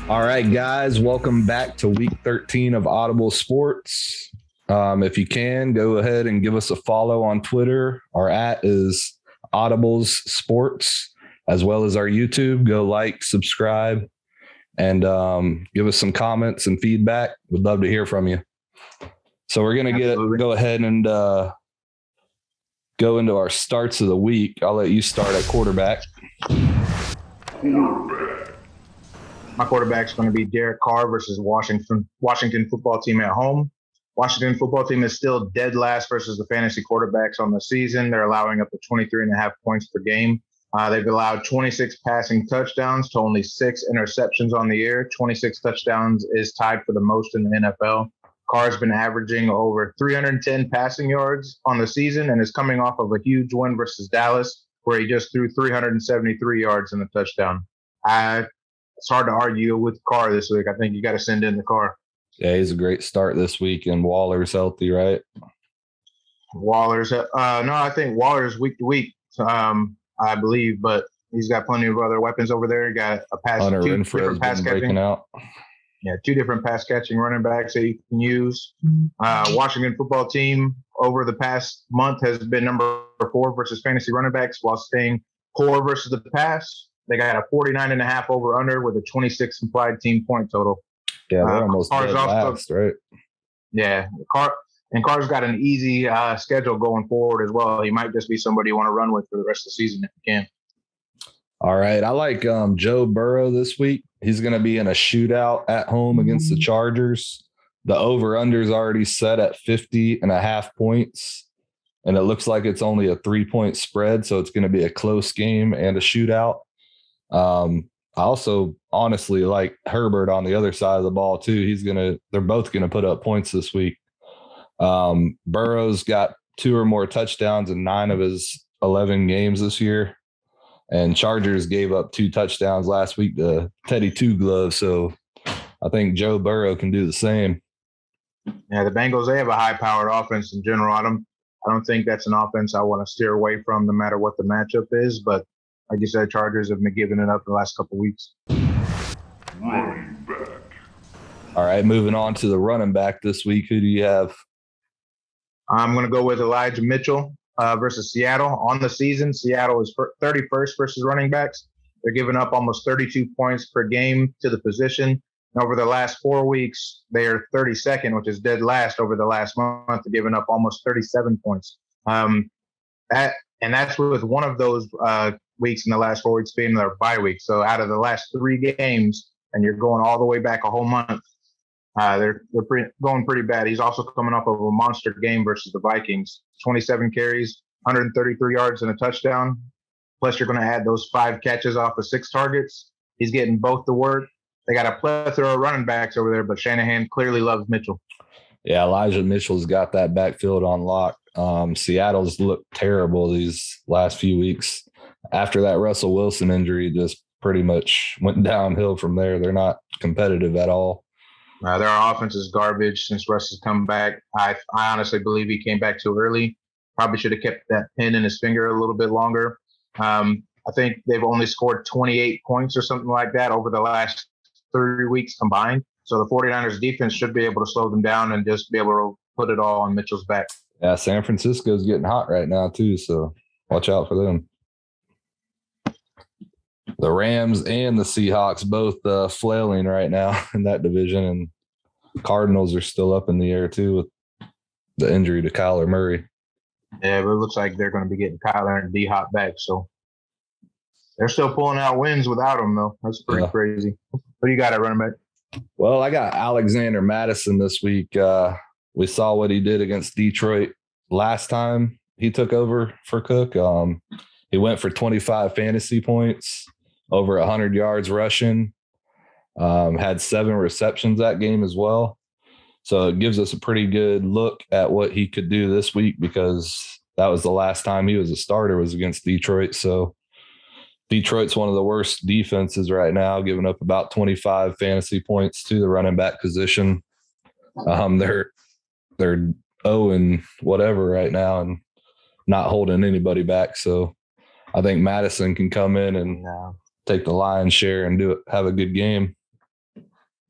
All right, guys, welcome back to week 13 of Audibles Sports. If you can, go ahead and give us a follow on Twitter. Our @ is Audibles Sports, as well as our YouTube. Go like, subscribe, and give us some comments and feedback. We'd love to hear from you. So we're going to go ahead and go into our starts of the week. I'll let you start at quarterback. My quarterback's going to be Derek Carr versus Washington football team at home. Washington football team is still dead last versus the fantasy quarterbacks on the season. They're allowing up to 23.5 points per game. They've allowed 26 passing touchdowns to only 6 interceptions on the year. 26 touchdowns is tied for the most in the NFL. Carr's been averaging over 310 passing yards on the season and is coming off of a huge win versus Dallas, where he just threw 373 yards in a touchdown. It's hard to argue with Carr this week. I think you got to send in the Carr. Yeah, he's a great start this week, and Waller's healthy, right? Waller's no, I think Waller's week to week, I believe, but he's got plenty of other weapons over there. He got a pass, two different pass catching. Yeah, 2 different pass catching running backs that you can use. Washington football team over the past month has been number 4 versus fantasy running backs while staying core versus the pass. They got a 49.5 over under with a 26 implied team point total. Yeah, they're almost dead last, right? Yeah, Carr's got an easy schedule going forward as well. He might just be somebody you want to run with for the rest of the season if you can. All right, I like Joe Burrow this week. He's going to be in a shootout at home against the Chargers. The over-under is already set at 50.5 points, and it looks like it's only a 3-point spread, so it's going to be a close game and a shootout. I also honestly like Herbert on the other side of the ball too. They're both going to put up points this week. Burrow's got 2 or more touchdowns in 9 of his 11 games this year. And Chargers gave up 2 touchdowns last week to Teddy Two Gloves. So I think Joe Burrow can do the same. Yeah, the Bengals, they have a high-powered offense in general. I don't think that's an offense I want to steer away from no matter what the matchup is. But like you said, Chargers have been giving it up the last couple of weeks. Running back. All right, moving on to the running back this week. Who do you have? I'm going to go with Elijah Mitchell versus Seattle. On the season, Seattle is 31st versus running backs. They're giving up almost 32 points per game to the position. And over the last 4 weeks, they are 32nd, which is dead last over the last month. They're giving up almost 37 points. That's with one of those weeks in the last 4 weeks being their bye week. So out of the last 3 games, and you're going all the way back a whole month, they're going pretty bad. He's also coming off of a monster game versus the Vikings. 27 carries, 133 yards and a touchdown. Plus, you're going to add those 5 catches off of 6 targets. He's getting both the work. They got a plethora of running backs over there, but Shanahan clearly loves Mitchell. Yeah, Elijah Mitchell's got that backfield on lock. Seattle's looked terrible these last few weeks. After that Russell Wilson injury, just pretty much went downhill from there. They're not competitive at all. Their offense is garbage since Russ has come back. I honestly believe he came back too early. Probably should have kept that pin in his finger a little bit longer. I think they've only scored 28 points or something like that over the last 3 weeks combined. So the 49ers defense should be able to slow them down and just be able to put it all on Mitchell's back. Yeah, San Francisco's getting hot right now too, so watch out for them. The Rams and the Seahawks both flailing right now in that division, and Cardinals are still up in the air too with the injury to Kyler Murray. Yeah, but it looks like they're going to be getting Kyler and D-Hop back, so they're still pulling out wins without him, though. That's pretty crazy. What do you got at running back? Well, I got Alexander Madison this week. We saw what he did against Detroit last time he took over for Cook. He went for 25 fantasy points, over 100 yards rushing, had 7 receptions that game as well. So it gives us a pretty good look at what he could do this week, because that was the last time he was a starter, was against Detroit. So Detroit's one of the worst defenses right now, giving up about 25 fantasy points to the running back position. They're 0 and whatever right now and not holding anybody back. So I think Madison can come in and take the lion's share and have a good game.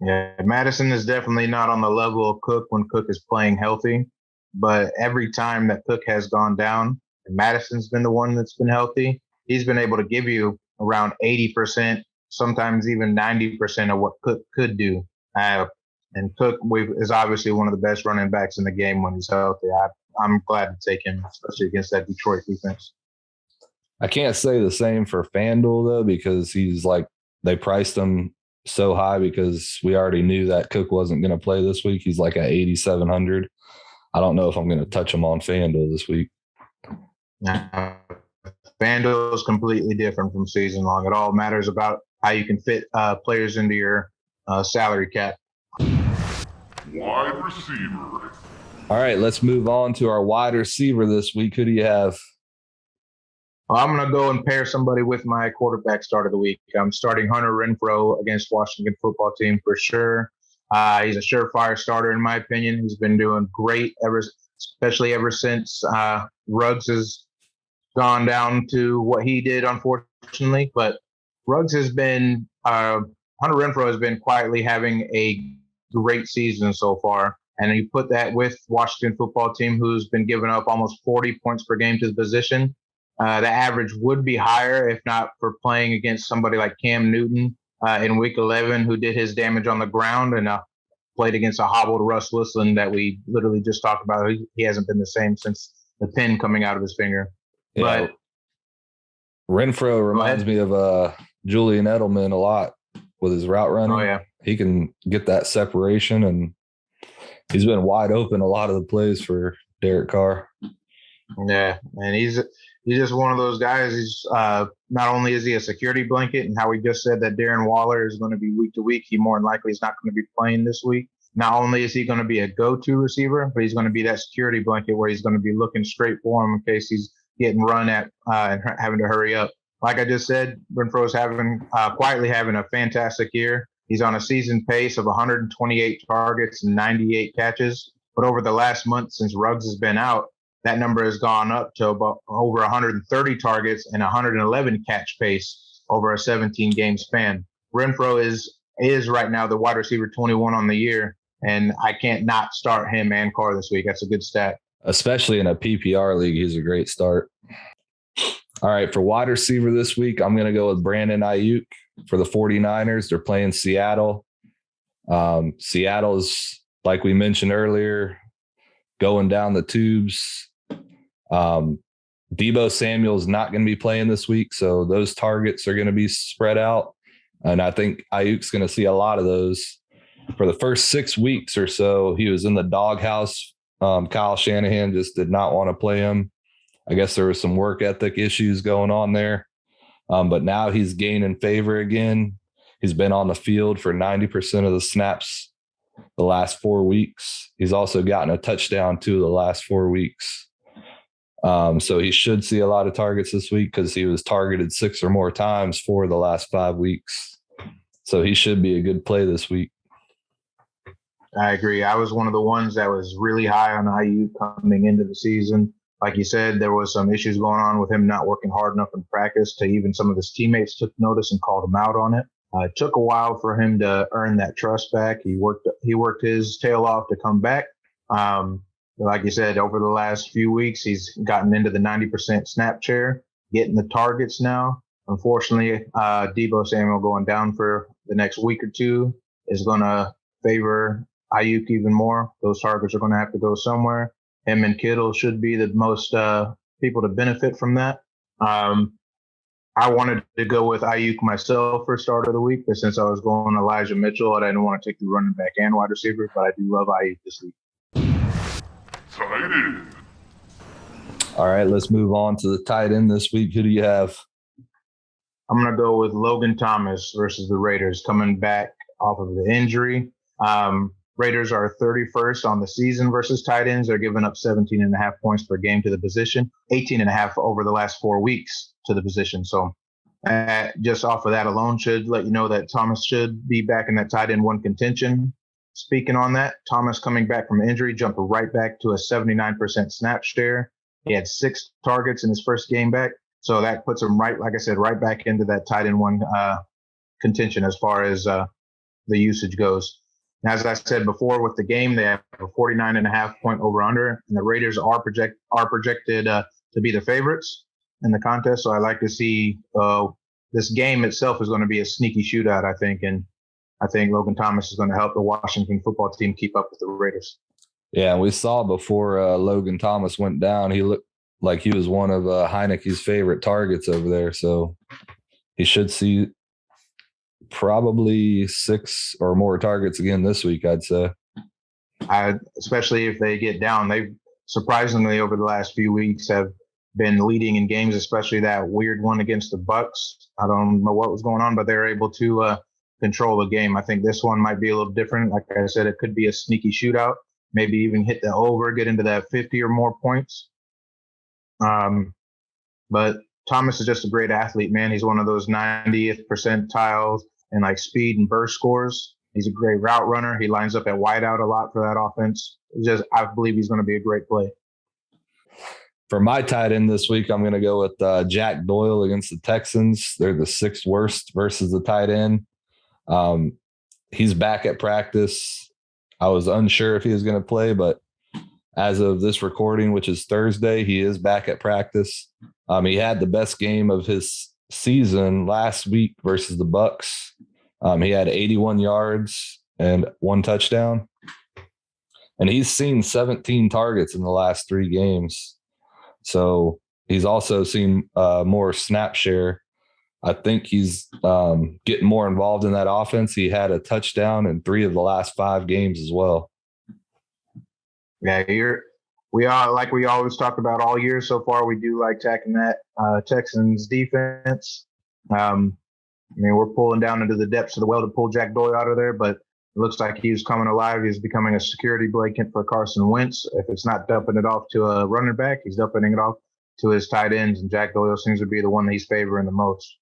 Yeah, Madison is definitely not on the level of Cook when Cook is playing healthy. But every time that Cook has gone down, and Madison's been the one that's been healthy, he's been able to give you around 80%, sometimes even 90% of what Cook could do. And Cook is obviously one of the best running backs in the game when he's healthy. I'm glad to take him, especially against that Detroit defense. I can't say the same for FanDuel, though, because they priced him so high because we already knew that Cook wasn't going to play this week. He's like at 8,700. I don't know if I'm going to touch him on FanDuel this week. FanDuel is completely different from season long. It all matters about how you can fit players into your salary cap. Wide receiver. All right, let's move on to our wide receiver this week. Who do you have? Well, I'm going to go and pair somebody with my quarterback start of the week. I'm starting Hunter Renfro against Washington football team for sure. He's a surefire starter, in my opinion. He's been doing great, especially ever since Ruggs has gone down to what he did, unfortunately. But Ruggs has been Hunter Renfro has been quietly having a great season so far. And you put that with Washington football team, who's been giving up almost 40 points per game to the position. The average would be higher if not for playing against somebody like Cam Newton in Week 11, who did his damage on the ground, and played against a hobbled Russ Wilson that we literally just talked about. He hasn't been the same since the pin coming out of his finger. Yeah. But Renfro reminds me of Julian Edelman a lot with his route running. Oh, yeah. He can get that separation, and he's been wide open a lot of the plays for Derek Carr. Yeah, and he's just one of those guys. He's not only is he a security blanket, and how we just said that Darren Waller is going to be week to week, he more than likely is not going to be playing this week. Not only is he going to be a go-to receiver, but he's going to be that security blanket where he's going to be looking straight for him in case he's getting run at and having to hurry up. Like I just said, Renfro's quietly having a fantastic year. He's on a season pace of 128 targets and 98 catches. But over the last month since Ruggs has been out, that number has gone up to about over 130 targets and 111 catch pace over a 17-game span. Renfro is right now the wide receiver 21 on the year, and I can't not start him and Carr this week. That's a good stat. Especially in a PPR league, he's a great start. All right, for wide receiver this week, I'm going to go with Brandon Nyuk for the 49ers. They're playing Seattle. Seattle's, like we mentioned earlier, going down the tubes. Deebo Samuel's not going to be playing this week, so those targets are going to be spread out. And I think Ayuk's going to see a lot of those. For the first 6 weeks or so, he was in the doghouse. Kyle Shanahan just did not want to play him. I guess there were some work ethic issues going on there. But now he's gaining favor again. He's been on the field for 90% of the snaps the last 4 weeks. He's also gotten a touchdown 2 of the last 4 weeks. So he should see a lot of targets this week because he was targeted 6 or more times for the last 5 weeks. So he should be a good play this week. I agree. I was one of the ones that was really high on IU coming into the season. Like you said, there was some issues going on with him not working hard enough in practice to even some of his teammates took notice and called him out on it. It took a while for him to earn that trust back. He worked his tail off to come back. Like you said, over the last few weeks, he's gotten into the 90% snap share, getting the targets now. Unfortunately, Deebo Samuel going down for the next week or two is going to favor Ayuk even more. Those targets are going to have to go somewhere. Him and Kittle should be the most people to benefit from that. I wanted to go with Ayuk myself for start of the week, but since I was going Elijah Mitchell, I didn't want to take the running back and wide receiver, but I do love Ayuk this week. Tight end. All right, let's move on to the tight end this week. Who do you have? I'm going to go with Logan Thomas versus the Raiders coming back off of the injury. Raiders are 31st on the season versus tight ends. They're giving up 17.5 points per game to the position, 18.5 over the last 4 weeks to the position. So just off of that alone should let you know that Thomas should be back in that tight end one contention. Speaking on that, Thomas coming back from injury jumped right back to a 79% snap share. He had 6 targets in his first game back. So that puts him right, like I said, right back into that tight end one contention as far as the usage goes. And as I said before, with the game, they have a 49.5-point over/under, and the Raiders are projected to be the favorites in the contest. So I like to see this game itself is going to be a sneaky shootout, I think, and I think Logan Thomas is going to help the Washington football team keep up with the Raiders. Yeah, we saw before Logan Thomas went down, he looked like he was one of Heineke's favorite targets over there. So he should see probably 6 or more targets again this week, I'd say. Especially if they get down. They surprisingly over the last few weeks have been leading in games, especially that weird one against the Bucks. I don't know what was going on, but they were able to control the game. I think this one might be a little different. Like I said, it could be a sneaky shootout, maybe even hit the over, get into that 50 or more points. But Thomas is just a great athlete, man. He's one of those 90th percentiles in like speed and burst scores. He's a great route runner. He lines up at wideout a lot for that offense. I believe he's going to be a great play. For my tight end this week, I'm going to go with Jack Doyle against the Texans. They're the 6th worst versus the tight end. He's back at practice. I was unsure if he was going to play, but as of this recording, which is Thursday, he is back at practice. He had the best game of his season last week versus the Bucks. He had 81 yards and 1 touchdown. And he's seen 17 targets in the last 3 games. So he's also seen more snap share. I think he's getting more involved in that offense. He had a touchdown in 3 of the last 5 games as well. Yeah, we are, like we always talk about all year so far, we do like attacking that Texans defense. We're pulling down into the depths of the well to pull Jack Doyle out of there, but it looks like he's coming alive. He's becoming a security blanket for Carson Wentz. If it's not dumping it off to a running back, he's dumping it off to his tight ends, and Jack Doyle seems to be the one that he's favoring the most.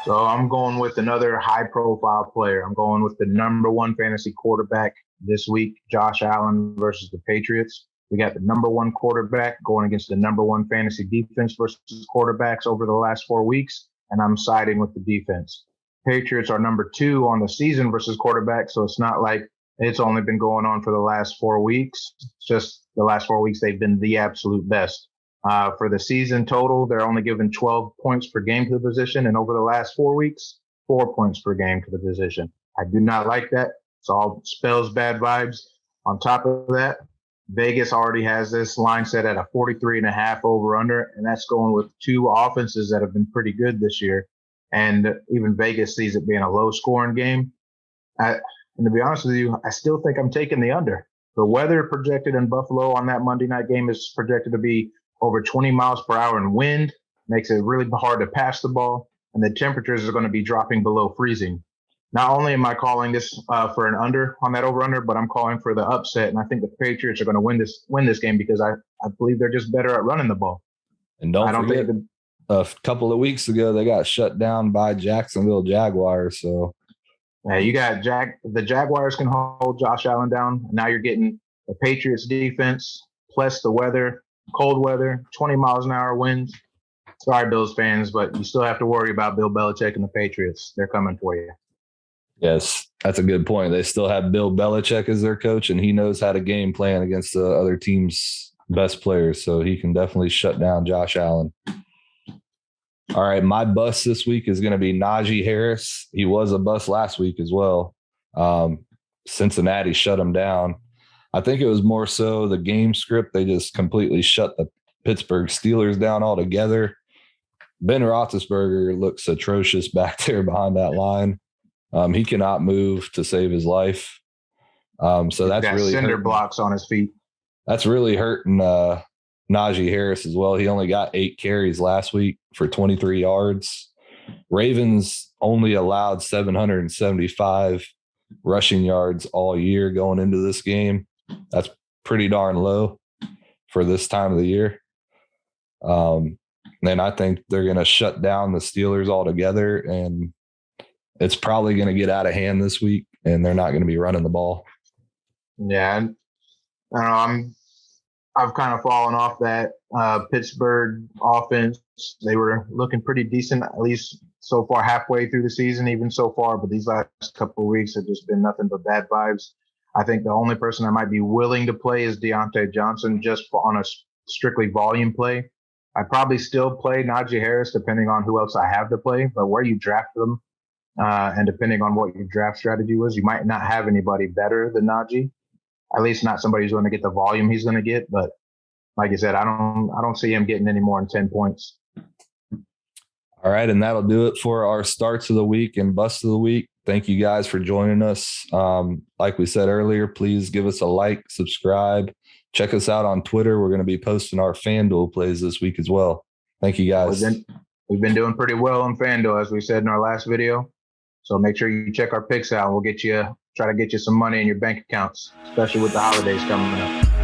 So I'm going with another high-profile player. I'm going with the number 1 fantasy quarterback this week, Josh Allen versus the Patriots. We got the number 1 quarterback going against the number 1 fantasy defense versus quarterbacks over the last 4 weeks, and I'm siding with the defense. Patriots are number 2 on the season versus quarterbacks, so it's not like it's only been going on for the last 4 weeks. It's just the last 4 weeks they've been the absolute best. For the season total, they're only given 12 points per game to the position, and over the last 4 weeks, 4 points per game to the position. I do not like that. It all spells bad vibes. On top of that, Vegas already has this line set at a 43.5 over/under, and that's going with 2 offenses that have been pretty good this year. And even Vegas sees it being a low-scoring game. And to be honest with you, I still think I'm taking the under. The weather projected in Buffalo on that Monday night game is projected to be over 20 miles per hour in wind, makes it really hard to pass the ball, and the temperatures are going to be dropping below freezing. Not only am I calling this for an under on that over/under, but I'm calling for the upset, and I think the Patriots are going to win this game because I believe they're just better at running the ball. And don't forget, a couple of weeks ago, they got shut down by Jacksonville Jaguars. So, yeah, you got the Jaguars can hold Josh Allen down. Now you're getting the Patriots defense plus the weather. Cold weather, 20 miles an hour winds. Sorry, Bills fans, but you still have to worry about Bill Belichick and the Patriots. They're coming for you. Yes, that's a good point. They still have Bill Belichick as their coach, and he knows how to game plan against the other team's best players, so he can definitely shut down Josh Allen. All right, my bust this week is going to be Naji Harris. He was a bust last week as well. Cincinnati shut him down. I think it was more so the game script. They just completely shut the Pittsburgh Steelers down altogether. Ben Roethlisberger looks atrocious back there behind that line. He cannot move to save his life. So that's really cinder blocks on his feet. That's really hurting Naji Harris as well. He only got 8 carries last week for 23 yards. Ravens only allowed 775 rushing yards all year going into this game. That's pretty darn low for this time of the year. Then I think they're going to shut down the Steelers altogether, and it's probably going to get out of hand this week, and they're not going to be running the ball. Yeah, I don't know. I've kind of fallen off that Pittsburgh offense. They were looking pretty decent, at least so far halfway through the season, even so far. But these last couple of weeks have just been nothing but bad vibes. I think the only person I might be willing to play is Deontay Johnson, just on a strictly volume play. I probably still play Naji Harris, depending on who else I have to play. But where you draft them, and depending on what your draft strategy was, you might not have anybody better than Naji. At least not somebody who's going to get the volume he's going to get. But like I said, I don't see him getting any more than 10 points. All right, and that'll do it for our starts of the week and busts of the week. Thank you guys for joining us. Like we said earlier, please give us a like, subscribe. Check us out on Twitter. We're going to be posting our FanDuel plays this week as well. Thank you, guys. We've been doing pretty well on FanDuel, as we said in our last video. So make sure you check our picks out. We'll try to get you some money in your bank accounts, especially with the holidays coming up.